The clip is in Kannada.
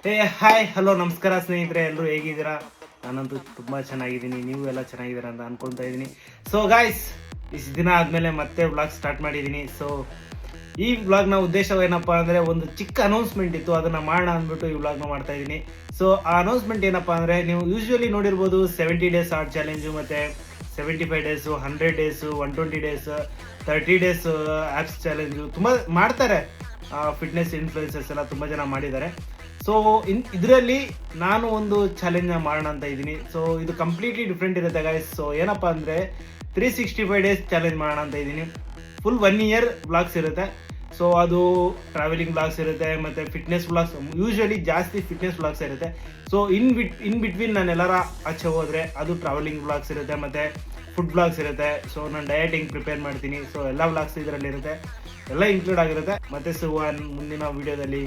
ಹಾಯ್ ಹಲೋ ನಮಸ್ಕಾರ ಸ್ನೇಹಿತರೆ, ಎಲ್ಲರೂ ಹೇಗಿದ್ದೀರಾ? ನಾನಂತೂ ತುಂಬ ಚೆನ್ನಾಗಿದ್ದೀನಿ, ನೀವು ಎಲ್ಲ ಚೆನ್ನಾಗಿದ್ದೀರಾ ಅಂತ ಅನ್ಕೊತಾ ಇದ್ದೀನಿ. ಸೊ ಗಾಯ್ಸ್, ಇಷ್ಟು ದಿನ ಆದಮೇಲೆ ಮತ್ತೆ ವ್ಲಾಗ್ ಸ್ಟಾರ್ಟ್ ಮಾಡಿದ್ದೀನಿ. ಸೊ ಈ ವ್ಲಾಗ್ನ ಉದ್ದೇಶ ಏನಪ್ಪ ಅಂದರೆ, ಒಂದು ಚಿಕ್ಕ ಅನೌನ್ಸ್ಮೆಂಟ್ ಇತ್ತು, ಅದನ್ನು ಮಾಡೋಣ ಅಂದ್ಬಿಟ್ಟು ಈ ವ್ಲಾಗ್ನ ಮಾಡ್ತಾ ಇದ್ದೀನಿ. ಸೊ ಆ ಅನೌನ್ಸ್ಮೆಂಟ್ ಏನಪ್ಪ ಅಂದರೆ, ನೀವು ಯೂಶ್ವಲಿ ನೋಡಿರ್ಬೋದು 70 ಡೇಸ್ ಆರ್ಟ್ ಚಾಲೆಂಜು, ಮತ್ತು 75 days, 100 days, 120 days, 30 days apps challenge ತುಂಬ ಮಾಡ್ತಾರೆ. ಫಿಟ್ನೆಸ್ ಇನ್ಫ್ಲುಯೆನ್ಸರ್ಸ್ ಎಲ್ಲ ತುಂಬ ಜನ ಮಾಡಿದ್ದಾರೆ. ಸೊ ಇದರಲ್ಲಿ ನಾನು ಒಂದು ಚಾಲೆಂಜ್ನ ಮಾಡೋಣ ಅಂತ ಇದ್ದೀನಿ. ಸೊ ಇದು ಕಂಪ್ಲೀಟ್ಲಿ ಡಿಫ್ರೆಂಟ್ ಇರುತ್ತೆ ಗೈಸ್. ಸೊ ಏನಪ್ಪ ಅಂದರೆ 365 ಡೇಸ್ ಚಾಲೆಂಜ್ ಮಾಡೋಣ ಅಂತ ಇದ್ದೀನಿ. ಫುಲ್ 1 ಇಯರ್ ವ್ಲಾಗ್ಸ್ ಇರುತ್ತೆ. ಸೊ ಅದು ಟ್ರಾವೆಲಿಂಗ್ ವ್ಲಾಗ್ಸ್ ಇರುತ್ತೆ, ಮತ್ತು ಫಿಟ್ನೆಸ್ ವ್ಲಾಗ್ಸ್, ಯೂಶ್ವಲಿ ಜಾಸ್ತಿ ಫಿಟ್ನೆಸ್ ವ್ಲಾಗ್ಸ್ ಇರುತ್ತೆ. ಸೊ ಇನ್ ಬಿಟ್ವೀನ್ ನಾನು ಎಲ್ಲರ ಆಚೆ ಹೋದರೆ ಅದು ಟ್ರಾವೆಲಿಂಗ್ ವ್ಲಾಗ್ಸ್ ಇರುತ್ತೆ, ಮತ್ತು ಫುಡ್ ವ್ಲಾಗ್ಸ್ ಇರುತ್ತೆ. ಸೊ ನಾನು ಡಯಟಿಂಗ್ ಪ್ರಿಪೇರ್ ಮಾಡ್ತೀನಿ. ಸೊ ಎಲ್ಲ ವ್ಲಾಗ್ಸ್ ಇದರಲ್ಲಿ ಇರುತ್ತೆ, ಎಲ್ಲ ಇನ್ಕ್ಲೂಡ್ ಆಗಿರುತ್ತೆ. ಮತ್ತೆ ಸಿಗುವ ಮುಂದಿನ ವಿಡಿಯೋದಲ್ಲಿ.